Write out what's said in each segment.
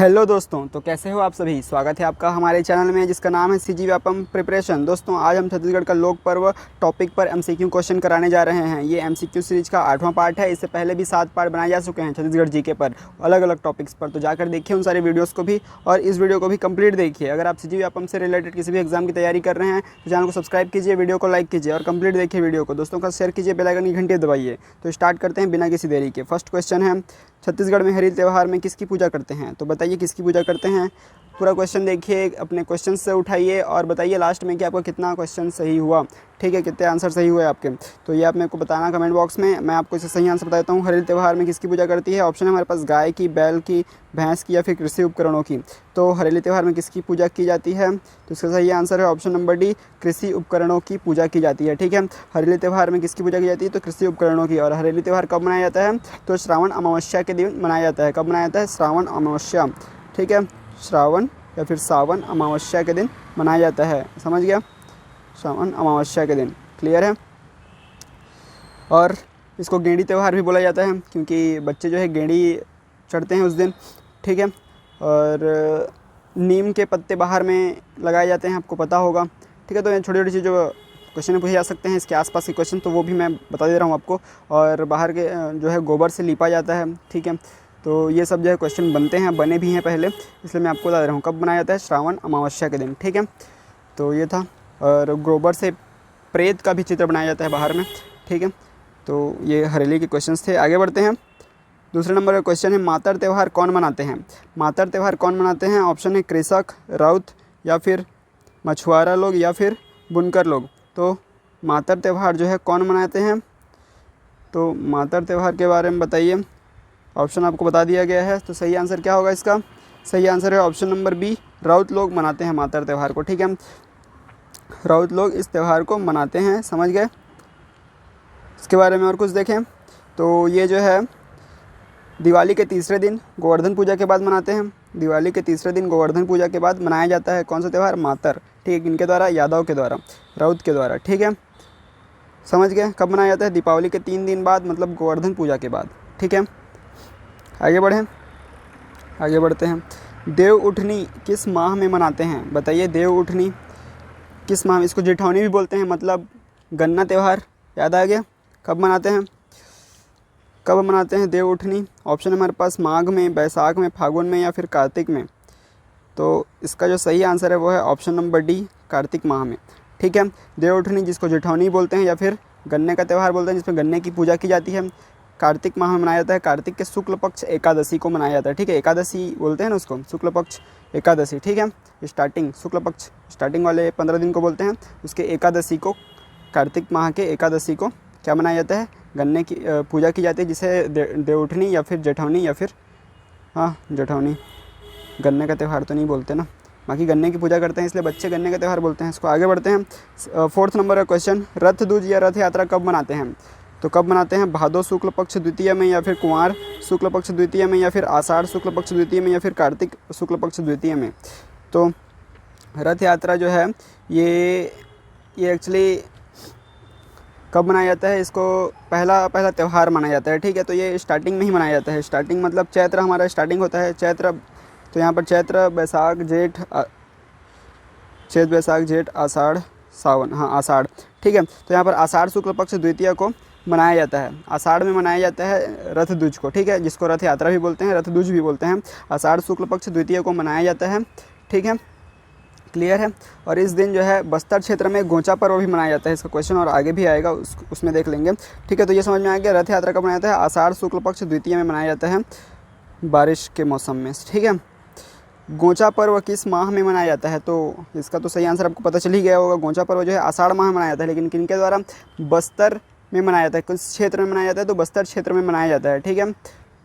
Hello दोस्तों, तो कैसे हो आप सभी। स्वागत है आपका हमारे चैनल में जिसका नाम है सीजी व्यापम प्रिपरेशन। दोस्तों, आज हम छत्तीसगढ़ का लोक पर्व टॉपिक पर एमसीक्यू क्वेश्चन कराने जा रहे हैं। ये एमसीक्यू सीरीज का 8वां पार्ट है। इससे पहले भी 7 पार्ट बनाए जा चुके हैं छत्तीसगढ़ जीके पर, अलग अलग टॉपिक्स पर। तो जाकर देखिए उन सारे वीडियोज़ को भी और इस वीडियो को भी कंप्लीट देखिए। अगर आप सीजी व्यापम से रिलेटेड किसी भी एग्जाम की तैयारी कर रहे हैं तो चैनल को सब्सक्राइब कीजिए, वीडियो को लाइक कीजिए और कंप्लीट देखिए वीडियो को। दोस्तों का शेयर कीजिए, बेल आइकन की घंटी दबाइए। तो स्टार्ट करते हैं बिना किसी देरी के। फर्स्ट क्वेश्चन है, छत्तीसगढ़ में हरिल त्यौहार में किसकी पूजा करते हैं। तो बताइए किसकी पूजा करते हैं। पूरा क्वेश्चन देखिए, अपने क्वेश्चन से उठाइए और बताइए लास्ट में कि आपका कितना क्वेश्चन सही हुआ। ठीक है, कितने आंसर सही हुए आपके, तो ये आप मेरे को बताना कमेंट बॉक्स में। मैं आपको इससे सही आंसर बताता हूँ। हरिल त्यौहार में किसकी पूजा करती है। ऑप्शन है हमारे पास गाय की, बैल की, भैंस की या फिर कृषि उपकरणों की। तो हरेली त्यौहार में किसकी पूजा की जाती है, तो इसका सही आंसर है ऑप्शन नंबर डी, कृषि उपकरणों की पूजा की जाती है। ठीक है, हरेली त्यौहार में किसकी पूजा की जाती है, तो कृषि उपकरणों की। और हरेली त्यौहार कब मनाया जाता है, तो श्रावण अमावस्या के दिन मनाया जाता है। कब मनाया जाता है, श्रावण अमावस्या। ठीक है, श्रावण या फिर सावन अमावस्या के दिन मनाया जाता है। समझ गया, श्रावण अमावस्या के दिन। क्लियर है। और इसको गेंडी त्यौहार भी बोला जाता है क्योंकि बच्चे जो है गेंडी चढ़ते हैं उस दिन। ठीक है, और नीम के पत्ते बाहर में लगाए जाते हैं, आपको पता होगा। ठीक है, तो ये छोटी छोटी चीज़ जो क्वेश्चन पूछे जा सकते हैं इसके आसपास के क्वेश्चन, तो वो भी मैं बता दे रहा हूँ आपको। और बाहर के जो है गोबर से लीपा जाता है। ठीक है, तो ये सब जो है क्वेश्चन बनते हैं, बने भी हैं पहले, इसलिए मैं आपको बता दे रहा हूँ कब बनाया जाता है, श्रावण अमावस्या के दिन। ठीक है, तो ये था। और गोबर से प्रेत का भी चित्र बनाया जाता है बाहर में। ठीक है, तो ये हरेली के क्वेश्चंस थे। आगे बढ़ते हैं। दूसरे नंबर का क्वेश्चन है, मातर त्यौहार कौन मनाते हैं। मातर त्यौहार कौन मनाते हैं। ऑप्शन है कृषक, राउत या फिर मछुआरा लोग या फिर बुनकर लोग। तो मातर त्यौहार जो है कौन मनाते हैं, तो मातर त्यौहार के बारे में बताइए। ऑप्शन आपको बता दिया गया है, तो सही आंसर क्या होगा इसका। सही आंसर है ऑप्शन नंबर बी, राउत लोग मनाते हैं मातर त्यौहार को। ठीक है, राउत लोग इस त्यौहार को मनाते हैं। समझ गए। इसके बारे में और कुछ देखें तो ये जो है दिवाली के तीसरे दिन गोवर्धन पूजा के बाद मनाते हैं। दिवाली के तीसरे दिन गोवर्धन पूजा के बाद मनाया जाता है कौन सा त्यौहार, मातर। ठीक है, किनके द्वारा, यादव के द्वारा, राउत के द्वारा। ठीक है, समझ गए। कब मनाया जाता है, दीपावली के 3 दिन बाद, मतलब गोवर्धन पूजा के बाद। ठीक है, आगे बढ़ें। आगे बढ़ते हैं। देव उठनी किस माह में मनाते हैं। बताइए देव उठनी किस माह में। इसको जेठौनी भी बोलते हैं, मतलब गन्ना त्यौहार। याद आ गया। कब मनाते हैं, कब मनाते हैं देव उठनी। ऑप्शन है हमारे पास माघ में, बैसाख में, फागुन में या फिर कार्तिक में। तो इसका जो सही आंसर है वो है ऑप्शन नंबर डी, कार्तिक माह में। ठीक है, देव उठनी जिसको जेठौनी बोलते हैं या फिर गन्ने का त्यौहार बोलते हैं, जिसमें गन्ने की पूजा की जाती है, कार्तिक माह में मनाया जाता है। कार्तिक के शुक्ल पक्ष एकादशी को मनाया जाता है। ठीक है, एकादशी बोलते हैं ना उसको, शुक्ल पक्ष एकादशी। ठीक है, स्टार्टिंग शुक्ल पक्ष स्टार्टिंग वाले 15 दिन को बोलते हैं, उसके एकादशी को, कार्तिक माह के एकादशी को क्या मनाया जाता है, गन्ने की पूजा की जाती है, जिसे देवउठनी या फिर जेठौनी या फिर जेठौनी। गन्ने का त्यौहार तो नहीं बोलते ना, बाकी गन्ने की पूजा करते हैं इसलिए बच्चे गन्ने का त्यौहार बोलते हैं इसको। आगे बढ़ते हैं। फोर्थ नंबर का क्वेश्चन, रथ दूज या रथ यात्रा कब मनाते हैं। तो कब मनाते हैं, भादो शुक्ल पक्ष द्वितीय में या फिर कुंवार शुक्ल पक्ष द्वितीय में या फिर आषाढ़ शुक्ल पक्ष द्वितीय में या फिर कार्तिक शुक्ल पक्ष द्वितीय में। तो रथ यात्रा जो है ये एक्चुअली कब मनाया जाता है, इसको पहला त्यौहार मनाया जाता है। ठीक है, तो ये स्टार्टिंग में ही मनाया जाता है। स्टार्टिंग मतलब चैत्र हमारा स्टार्टिंग होता है, चैत्र। तो यहाँ पर चैत्र, बैसाख, जेठ, आषाढ़, सावन, आषाढ़। ठीक है, तो यहाँ पर आषाढ़ शुक्ल पक्ष द्वितीय को मनाया जाता है। आषाढ़ में मनाया जाता है रथ दूज को। ठीक है, जिसको रथ यात्रा भी बोलते हैं, रथ दूज भी बोलते हैं। आषाढ़ शुक्ल पक्ष द्वितीय को मनाया जाता है। ठीक है, क्लियर है। और इस दिन जो है बस्तर क्षेत्र में गोंचा पर्व भी मनाया जाता है। इसका क्वेश्चन और आगे भी आएगा, उसमें देख लेंगे। ठीक है, तो ये समझ में आ गया। रथ यात्रा कब मनाया जाता है, आषाढ़ शुक्ल पक्ष द्वितीय में मनाया जाता है, बारिश के मौसम में। ठीक है, गोंचा पर्व किस माह में मनाया जाता है, तो इसका तो सही आंसर आपको पता चल ही गया होगा। गोंचा पर्व जो है आषाढ़ माह में मनाया जाता है, लेकिन किनके द्वारा, बस्तर में मनाया जाता है। किस क्षेत्र में मनाया जाता है, तो बस्तर क्षेत्र में मनाया जाता है। ठीक है,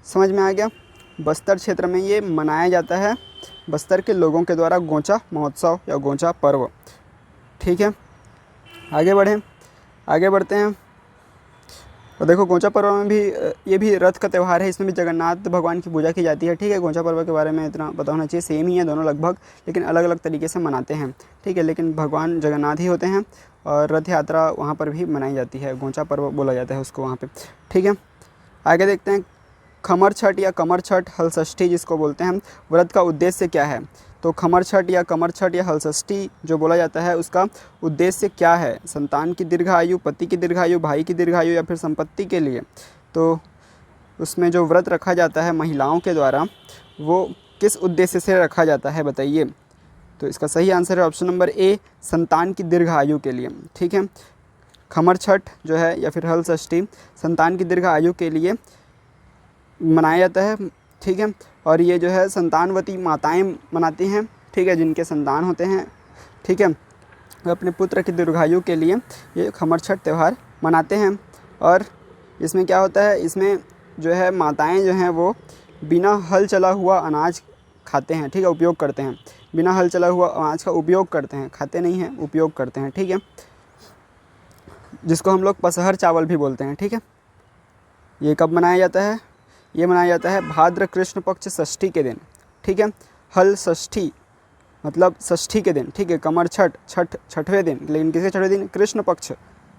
समझ में आ गया। बस्तर क्षेत्र में ये मनाया जाता है, बस्तर के लोगों के द्वारा गोंचा महोत्सव या गोंचा पर्व। ठीक है, आगे बढ़ते हैं। और देखो गोंचा पर्व में भी ये भी रथ का त्यौहार है, इसमें भी जगन्नाथ भगवान की पूजा की जाती है। ठीक है, गोंचा पर्व के बारे में इतना पता होना चाहिए, सेम ही है दोनों लगभग, लेकिन अलग अलग तरीके से मनाते हैं। ठीक है, लेकिन भगवान जगन्नाथ ही होते हैं और रथ यात्रा वहाँ पर भी मनाई जाती है, गोंचा पर्व बोला जाता है उसको वहाँ पे। ठीक है, आगे देखते हैं। खमर छठ या कमर छठ हल षष्ठी जिसको बोलते हैं, व्रत का उद्देश्य क्या है? तो खमर छठ या कमर छठ या हल षष्ठी जो बोला जाता है उसका उद्देश्य क्या है? संतान की दीर्घायु, पति की दीर्घायु, भाई की दीर्घायु या फिर संपत्ति के लिए? तो उसमें जो व्रत रखा जाता है महिलाओं के द्वारा वो किस उद्देश्य से रखा जाता है बताइए? तो इसका सही आंसर है ऑप्शन नंबर ए, संतान की दीर्घायु के लिए। ठीक है, खमर छठ जो है या फिर हल षष्ठी संतान की दीर्घायु के लिए मनाया जाता है। ठीक है, और ये जो है संतानवती माताएं मनाती हैं। ठीक है, जिनके संतान होते हैं, ठीक है, वो अपने पुत्र की दीर्घायु के लिए ये खमर छठ त्यौहार मनाते हैं। और इसमें क्या होता है, इसमें जो है माताएं जो हैं वो बिना हल चला हुआ अनाज खाते हैं। ठीक है, उपयोग करते हैं, बिना हल चला हुआ अनाज का उपयोग करते हैं, खाते नहीं हैं, उपयोग करते हैं। ठीक है, जिसको हम लोग पसहर चावल भी बोलते हैं। ठीक है, ये कब मनाया जाता है? ये मनाया जाता है भाद्र कृष्ण पक्ष षष्ठी के दिन। ठीक है, हल षष्ठी मतलब षष्ठी के दिन। ठीक है, कमर छठ छठवें दिन, लेकिन किसके छठवें दिन? कृष्ण पक्ष।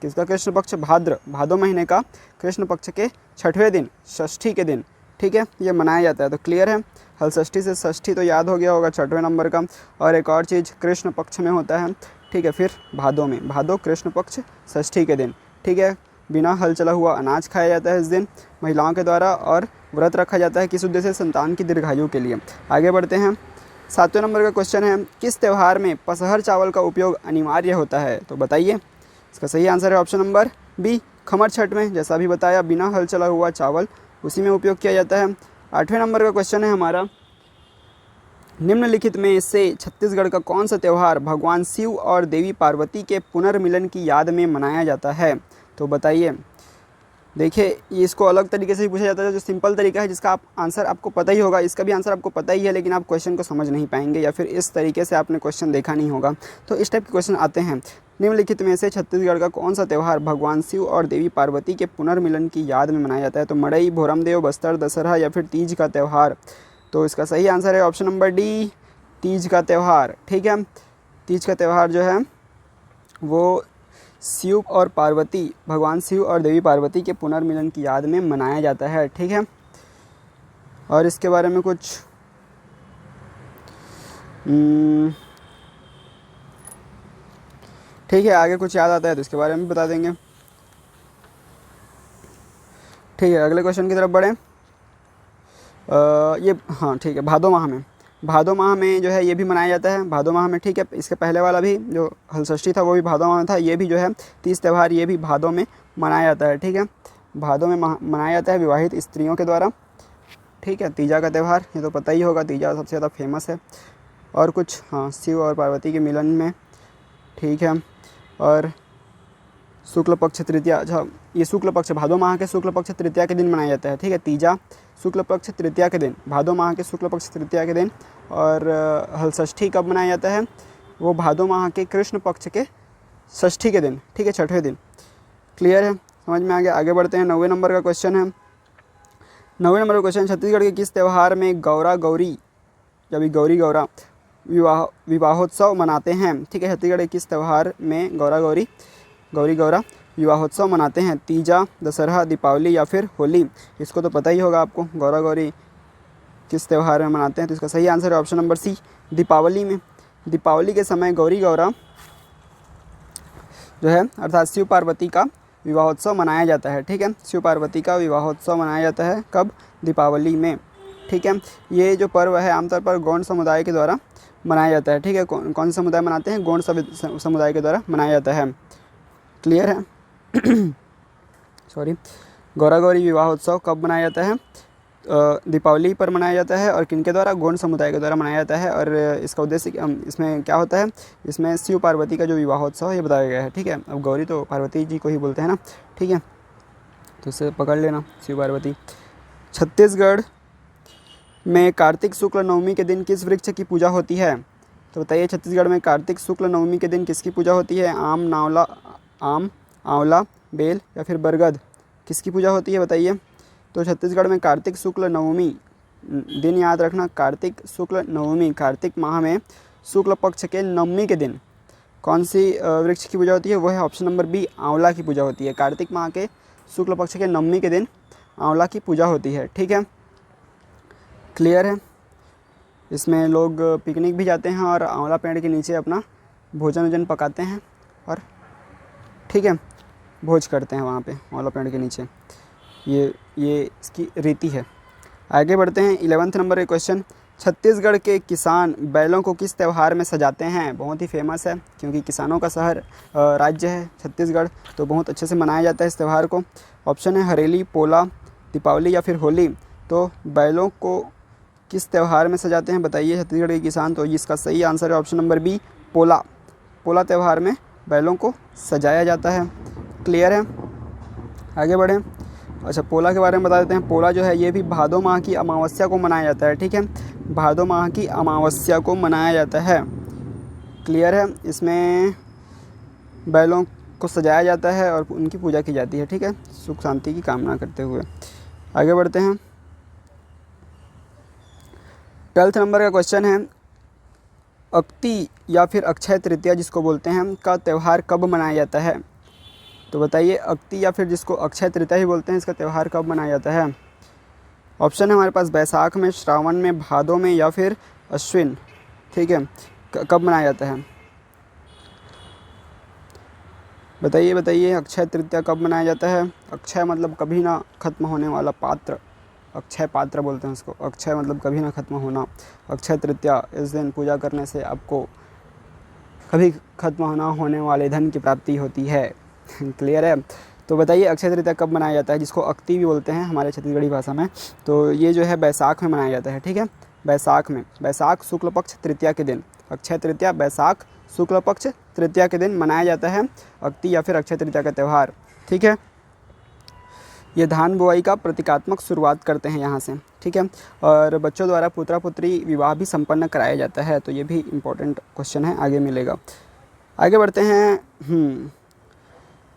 किसका कृष्ण पक्ष? भादो महीने का कृष्ण पक्ष के छठवें दिन, षष्ठी के दिन। ठीक है, ये मनाया जाता है। तो क्लियर है, हल षष्ठी से षष्ठी तो याद हो गया होगा, छठवें नंबर का। और एक और चीज़ कृष्ण पक्ष में होता है। ठीक है, फिर भादो में, भादो कृष्ण पक्ष षष्ठी के दिन। ठीक है, बिना हल चला हुआ अनाज खाया जाता है इस दिन महिलाओं के द्वारा, और व्रत रखा जाता है किस उद्देश्य से? संतान की दीर्घायु के लिए। आगे बढ़ते हैं, 7वें नंबर का क्वेश्चन है, किस त्यौहार में पसहर चावल का उपयोग अनिवार्य होता है? तो बताइए। इसका सही आंसर है ऑप्शन नंबर बी, खमर छठ में। जैसा अभी बताया, बिना हल चला हुआ चावल उसी में उपयोग किया जाता है। 8वें नंबर का क्वेश्चन है हमारा, निम्नलिखित में से छत्तीसगढ़ का कौन सा त्यौहार भगवान शिव और देवी पार्वती के पुनर्मिलन की याद में मनाया जाता है? तो बताइए। देखिए, ये इसको अलग तरीके से भी पूछा जाता है, जो सिंपल तरीका है जिसका आंसर आपको पता ही होगा। इसका भी आंसर आपको पता ही है, लेकिन आप क्वेश्चन को समझ नहीं पाएंगे या फिर इस तरीके से आपने क्वेश्चन देखा नहीं होगा। तो इस टाइप के क्वेश्चन आते हैं, निम्नलिखित में से छत्तीसगढ़ का कौन सा त्यौहार भगवान शिव और देवी पार्वती के पुनर्मिलन की याद में मनाया जाता है? तो मड़ई, भोरमदेव, बस्तर दशहरा या फिर तीज का त्यौहार? तो इसका सही आंसर है ऑप्शन नंबर डी, तीज का त्यौहार। ठीक है, तीज का त्यौहार जो है वो शिव और पार्वती, भगवान शिव और देवी पार्वती के पुनर्मिलन की याद में मनाया जाता है। ठीक है, और इसके बारे में कुछ ठीक है, आगे कुछ याद आता है तो इसके बारे में बता देंगे। ठीक है, अगले क्वेश्चन की तरफ बढ़ें। ये हाँ ठीक है, भादो माह में जो है ये भी मनाया जाता है, भादो माह में। ठीक है, इसके पहले वाला भी जो हल षष्ठी था वो भी भादो माह में था। ये भी जो है तीज त्यौहार ये भी भादो में मनाया जाता है। ठीक है, भादो में मनाया जाता है विवाहित स्त्रियों के द्वारा। ठीक है, तीजा का त्यौहार ये तो पता ही होगा, तीजा सबसे ज़्यादा फेमस है। और कुछ हाँ, शिव और पार्वती के मिलन में। ठीक है, और शुक्ल पक्ष तृतीया, अच्छा ये शुक्ल पक्ष, भादो माह के शुक्ल पक्ष तृतीया के दिन मनाया जाता है। ठीक है, तीजा शुक्ल पक्ष तृतीया के दिन, भादो माह के शुक्ल पक्ष तृतीया के दिन। और हल षष्ठी कब मनाया जाता है? वो भादो माह के कृष्ण पक्ष के षष्ठी के दिन। ठीक है, छठवें दिन। क्लियर है, समझ में आ गया। आगे बढ़ते हैं, 9वें नंबर का क्वेश्चन है। 9वें नंबर का क्वेश्चन, छत्तीसगढ़ के किस त्यौहार में गौरा गौरी या भी गौरी गौरा विवाहोत्सव मनाते हैं? ठीक है, छत्तीसगढ़ के किस त्यौहार में गौरी गौरा विवाहोत्सव मनाते हैं? तीजा, दशहरा, दीपावली या फिर होली? इसको तो पता ही होगा आपको, गौरा गौरी किस त्यौहार में मनाते हैं? तो इसका सही आंसर है ऑप्शन नंबर सी, दीपावली में। दीपावली के समय गौरी गौरा जो है अर्थात शिव पार्वती का विवाहोत्सव मनाया जाता है। ठीक है, शिव पार्वती का विवाहोत्सव मनाया जाता है कब? दीपावली में। ठीक है, ये जो पर्व है आमतौर पर गौंड समुदाय के द्वारा मनाया जाता है। ठीक है, कौन से समुदाय मनाते हैं? गौंड समुदाय के द्वारा मनाया जाता है। क्लियर है सॉरी, गौरा गौरी विवाहोत्सव कब मनाया जाता है? दीपावली पर मनाया जाता है। और किनके द्वारा? गौंड समुदाय के द्वारा मनाया जाता है। और इसका उद्देश्य इसमें क्या होता है? इसमें शिव पार्वती का जो विवाहोत्सव है ये बताया गया है। ठीक है, अब गौरी तो पार्वती जी को ही बोलते हैं ना। ठीक है, तो इसे पकड़ लेना, शिव पार्वती। छत्तीसगढ़ में कार्तिक शुक्ल नवमी के दिन किस वृक्ष की पूजा होती है? तो बताइए, छत्तीसगढ़ में कार्तिक शुक्ल नवमी के दिन किसकी पूजा होती है? आम, आंवला, बेल या फिर बरगद? किसकी पूजा होती है बताइए? तो छत्तीसगढ़ में कार्तिक शुक्ल नवमी, दिन याद रखना, कार्तिक शुक्ल नवमी, कार्तिक माह में शुक्ल पक्ष के नवमी के दिन कौन सी वृक्ष की पूजा होती है? वो है ऑप्शन नंबर बी, आंवला की पूजा होती है। कार्तिक माह के शुक्ल पक्ष के नवमी के दिन आंवला की पूजा होती है। ठीक है, क्लियर है। इसमें लोग पिकनिक भी जाते हैं और आंवला पेड़ के नीचे अपना भोजन वोजन पकाते हैं और ठीक है भोज करते हैं वहाँ पे आंवला पेड़ के नीचे। ये इसकी रीति है। आगे बढ़ते हैं 11th नंबर के क्वेश्चन। छत्तीसगढ़ के किसान बैलों को किस त्यौहार में सजाते हैं? बहुत ही फेमस है क्योंकि किसानों का शहर राज्य है छत्तीसगढ़, तो बहुत अच्छे से मनाया जाता है इस त्यौहार को। ऑप्शन है हरेली, पोला, दीपावली या फिर होली। तो बैलों को किस त्यौहार में सजाते हैं बताइए छत्तीसगढ़ के किसान? तो इसका सही आंसर है ऑप्शन नंबर बी, पोला। पोला त्यौहार में बैलों को सजाया जाता है। क्लियर है। आगे बढ़ें। अच्छा, पोला के बारे में बता देते हैं। पोला जो है ये भी भादो माह की अमावस्या को मनाया जाता है। ठीक है, भादो माह की अमावस्या को मनाया जाता है। क्लियर है। इसमें बैलों को सजाया जाता है और उनकी पूजा की जाती है। ठीक है, सुख शांति की कामना करते हुए। आगे बढ़ते हैं। 12th नंबर का क्वेश्चन है, अक्ति या फिर अक्षय तृतीया जिसको बोलते हैं का त्यौहार कब मनाया जाता है? तो बताइए, अक्ति या फिर जिसको अक्षय तृतीया ही बोलते हैं इसका त्यौहार कब मनाया जाता है? ऑप्शन है हमारे पास बैसाख में, श्रावण में, भादों में या फिर अश्विन। ठीक है, कब मनाया जाता है बताइए बताइए। अक्षय तृतीया कब मनाया जाता है? अक्षय मतलब कभी ना खत्म होने वाला पात्र, अक्षय पात्र बोलते हैं उसको। अक्षय मतलब कभी ना खत्म होना। अक्षय तृतीया, इस दिन पूजा करने से आपको कभी खत्म ना होने वाले धन की प्राप्ति होती है। क्लियर है। तो बताइए अक्षय तृतीया कब मनाया जाता है, जिसको अक्ति भी बोलते हैं हमारे छत्तीसगढ़ी भाषा में। तो ये जो है बैसाख में मनाया जाता है। ठीक है, बैसाख में, बैसाख शुक्ल पक्ष तृतीया के दिन। अक्षय तृतीया बैसाख शुक्ल पक्ष तृतीया के दिन मनाया जाता है अक्ति या फिर अक्षय तृतीया का त्यौहार। ठीक है, ये धान बुआई का प्रतीकात्मक शुरुआत करते हैं यहाँ से। ठीक है, और बच्चों द्वारा पुत्रा पुत्री विवाह भी संपन्न कराया जाता है। तो ये भी इम्पोर्टेंट क्वेश्चन है, आगे मिलेगा। आगे बढ़ते हैं।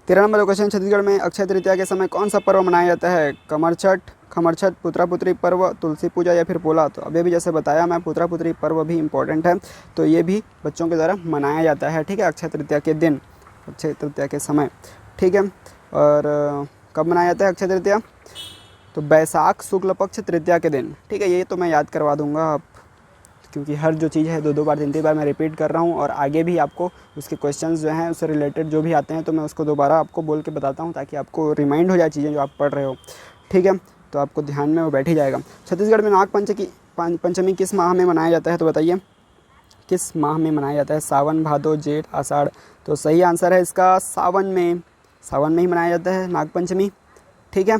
13 नंबर क्वेश्चन, छत्तीसगढ़ में अक्षय तृतीया के समय कौन सा पर्व मनाया जाता है? कमर छठ, खमर छठ, पुत्रा पुत्री पर्व, तुलसी पूजा या फिर पोला। तो अभी भी जैसे बताया मैं, पुत्रा पुत्री पर्व भी इम्पोर्टेंट है, तो ये भी बच्चों के द्वारा मनाया जाता है। ठीक है, अक्षय तृतीया के दिन, अक्षय तृतीया के समय। ठीक है, और कब मनाया जाता है अक्षय तृतीया? तो बैसाख शुक्ल पक्ष तृतीया के दिन। ठीक है, ये तो मैं याद करवा दूंगा आप, क्योंकि हर जो चीज़ है 2-2 बार 3-3 बार मैं रिपीट कर रहा हूँ, और आगे भी आपको उसके क्वेश्चंस जो हैं उससे रिलेटेड जो भी आते हैं तो मैं उसको दोबारा आपको बोल के बताता हूँ, ताकि आपको रिमाइंड हो जाए चीज़ें जो आप पढ़ रहे हो। ठीक है, तो आपको ध्यान में वो बैठ ही जाएगा। छत्तीसगढ़ में नाग पंचमी किस माह में मनाया जाता है? तो बताइए किस माह में मनाया जाता है? सावन, भादो, जेठ, आषाढ़। तो सही आंसर है इसका सावन में। सावन में ही मनाया जाता है नाग पंचमी। ठीक है,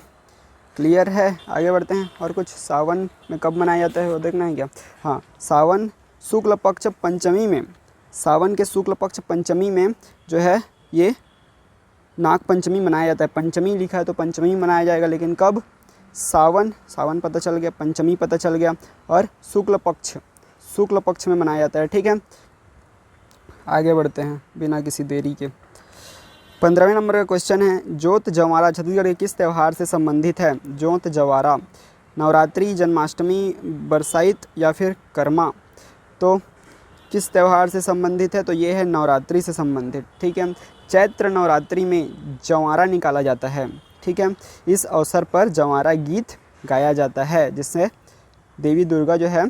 क्लियर है। आगे बढ़ते हैं। और कुछ सावन में कब मनाया जाता है वो देखना है क्या? हाँ, सावन शुक्ल पक्ष पंचमी में, सावन के शुक्ल पक्ष पंचमी में जो है ये नाग पंचमी मनाया जाता है। पंचमी लिखा है तो पंचमी मनाया जाएगा, लेकिन कब? सावन, सावन पता चल गया, पंचमी पता चल गया, और शुक्ल पक्ष में मनाया जाता है। ठीक है, आगे बढ़ते हैं बिना किसी देरी के। 15वें नंबर का क्वेश्चन है, जोत जवारा छत्तीसगढ़ के किस त्यौहार से संबंधित है? जोत जवारा, नवरात्रि, जन्माष्टमी, बरसाइत या फिर कर्मा। तो किस त्यौहार से संबंधित है? तो ये है नवरात्रि से संबंधित। ठीक है, चैत्र नवरात्रि में जवारा निकाला जाता है। ठीक है, इस अवसर पर जवारा गीत गाया जाता है, जिससे देवी दुर्गा जो है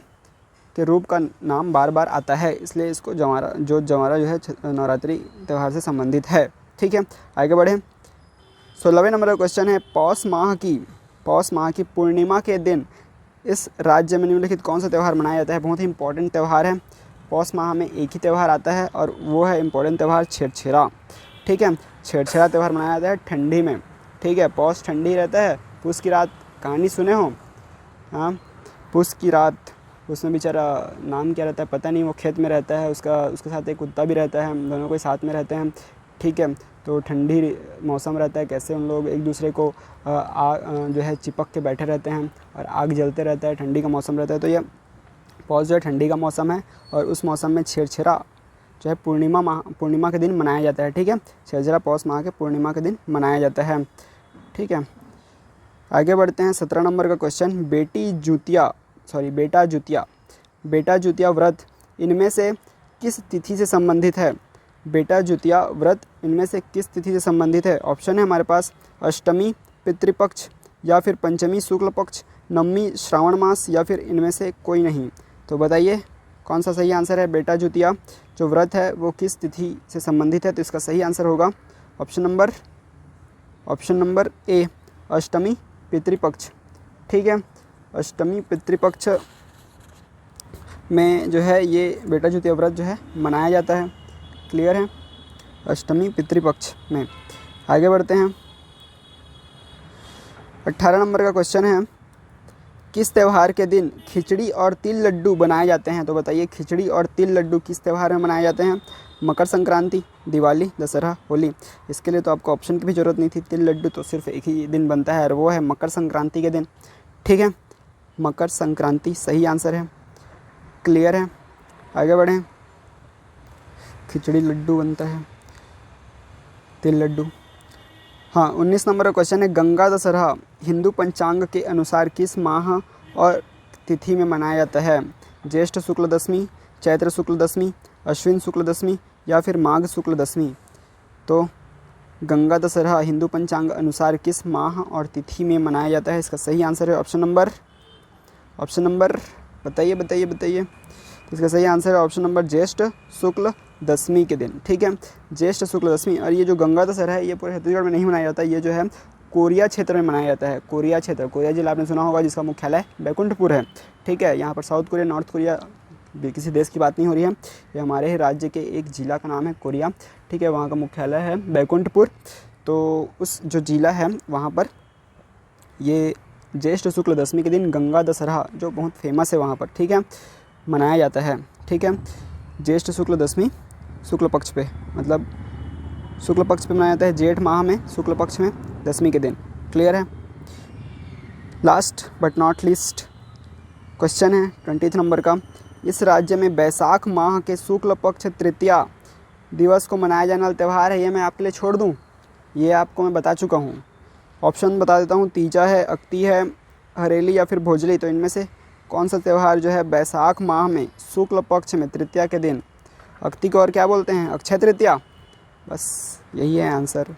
के रूप का नाम बार बार आता है, इसलिए इसको जवारा, जोत जवारा जो है नवरात्रि त्यौहार से संबंधित है। ठीक है, आगे बढ़ें। 16वें नंबर का क्वेश्चन है, पौष माह की पूर्णिमा के दिन इस राज्य में निम्नलिखित कौन सा त्यौहार मनाया जाता है? बहुत ही इंपॉर्टेंट त्यौहार है। पौष माह में एक ही त्यौहार आता है और वो है इंपॉर्टेंट त्यौहार छेरछेरा। ठीक है, छेरछेरा त्यौहार मनाया जाता है ठंडी में। ठीक है, पौष ठंडी रहता है। पूस की रात कहानी सुने हो? हाँ, पूस की रात, उसमें बेचारा नाम क्या रहता है पता नहीं, वो खेत में रहता है, उसके साथ एक कुत्ता भी रहता है, दोनों को साथ में रहते हैं। ठीक है, तो ठंडी मौसम रहता है, कैसे उन लोग एक दूसरे को जो है चिपक के बैठे रहते हैं और आग जलते रहता है, ठंडी का मौसम रहता है। तो ये पौष जो है ठंडी का मौसम है, और उस मौसम में छेरछेरा जो है पूर्णिमा के दिन मनाया जाता है। ठीक है, छेरछेरा पौष माह के पूर्णिमा के दिन मनाया जाता है। ठीक है, आगे बढ़ते हैं। 17 नंबर का क्वेश्चन, बेटा जुतिया व्रत इनमें से किस तिथि से संबंधित है? बेटा जुतिया व्रत इनमें से किस तिथि से संबंधित है? ऑप्शन है हमारे पास अष्टमी पितृपक्ष, या फिर पंचमी शुक्ल पक्ष, नवमी, श्रावण मास या फिर इनमें से कोई नहीं। तो बताइए कौन सा सही आंसर है। बेटा जुतिया जो व्रत है वो किस तिथि से संबंधित है। तो इसका सही आंसर होगा ऑप्शन नंबर ए, अष्टमी पितृपक्ष। ठीक है, अष्टमी पितृपक्ष में जो है ये बेटा जुतिया व्रत जो है मनाया जाता है। क्लियर है, अष्टमी पितृपक्ष में। आगे बढ़ते हैं। 18 नंबर का क्वेश्चन है, किस त्यौहार के दिन खिचड़ी और तिल लड्डू बनाए जाते हैं। तो बताइए खिचड़ी और तिल लड्डू किस त्यौहार में बनाए जाते हैं। मकर संक्रांति, दिवाली, दशहरा, होली। इसके लिए तो आपको ऑप्शन की भी ज़रूरत नहीं थी, तिल लड्डू तो सिर्फ एक ही दिन बनता है और वो है मकर संक्रांति के दिन। ठीक है, मकर संक्रांति सही आंसर है। क्लियर है, आगे बढ़ें। खिचड़ी लड्डू बनता है, तिल लड्डू। हाँ, 19 नंबर का क्वेश्चन है, गंगा दशहरा हिंदू पंचांग के अनुसार किस माह और तिथि में मनाया जाता है। ज्येष्ठ शुक्ल दशमी, चैत्र शुक्ल दशमी, अश्विन शुक्ल दशमी या फिर माघ शुक्ल दशमी। तो गंगा दशहरा हिंदू पंचांग अनुसार किस माह और तिथि में मनाया जाता है। इसका सही आंसर है ऑप्शन नंबर बताइए। तो इसका सही आंसर है ऑप्शन नंबर ज्येष्ठ शुक्ल दशमी के दिन। ठीक है, ज्येष्ठ शुक्ल दशमी। और ये जो गंगा दशहरा है ये पूरे छत्तीसगढ़ में नहीं मनाया जाता, ये जो है कोरिया क्षेत्र में मनाया जाता है। कोरिया क्षेत्र, कोरिया जिला आपने सुना होगा, जिसका मुख्यालय बैकुंठपुर है। ठीक है, यहाँ पर साउथ कोरिया, नॉर्थ कोरिया किसी देश की बात नहीं हो रही है, ये हमारे ही राज्य के एक जिला का नाम है कोरिया। ठीक है, वहाँ का मुख्यालय है बैकुंठपुर। तो उस जो जिला है वहाँ पर ये ज्येष्ठ शुक्ल दशमी के दिन गंगा दशहरा जो बहुत फेमस है वहाँ पर, ठीक है, मनाया जाता है। ठीक है, ज्येष्ठ शुक्ल दशमी शुक्ल पक्ष पे, मतलब शुक्ल पक्ष पे मनाया जाता है, जेठ माह में शुक्ल पक्ष में दशमी के दिन। क्लियर है। Last but not least question है 20 नंबर का, इस राज्य में बैसाख माह के शुक्ल पक्ष तृतीया दिवस को मनाया जाने वाला त्यौहार है। ये मैं आपके लिए छोड़ दूँ, ये आपको मैं बता चुका हूँ। ऑप्शन बता देता हूँ, तीजा है, अक्ति है, हरेली या फिर भोजली। तो इनमें से कौन सा त्यौहार जो है बैसाख माह में शुक्ल पक्ष में तृतीया के दिन, अक्ति को और क्या बोलते हैं, अक्षय तृतीया। बस यही है आंसर,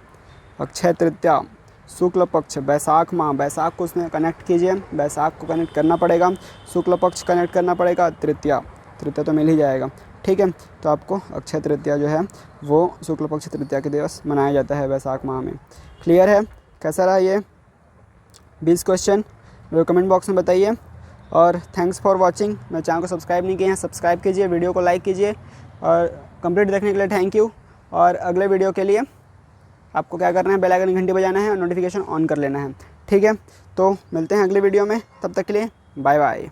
अक्षय तृतीया शुक्ल पक्ष, बैसाख माह। बैसाख को उसमें कनेक्ट कीजिए, बैसाख को कनेक्ट करना पड़ेगा, शुक्ल पक्ष कनेक्ट करना पड़ेगा, तृतीया तो मिल ही जाएगा। ठीक है, तो आपको अक्षय तृतीया जो है वो शुक्ल पक्ष तृतीया के दिवस मनाया जाता है बैसाख माह में। क्लियर है। कैसा रहा ये 20 क्वेश्चन, वो कमेंट बॉक्स में बताइए। और थैंक्स फॉर वॉचिंग। मेरे चैनल को सब्सक्राइब नहीं किए हैं, सब्सक्राइब कीजिए, वीडियो को लाइक कीजिए और कंप्लीट देखने के लिए थैंक यू। और अगले वीडियो के लिए आपको क्या करना है, बेल आइकन घंटी बजाना है और नोटिफिकेशन ऑन कर लेना है। ठीक है, तो मिलते हैं अगले वीडियो में, तब तक के लिए बाय बाय।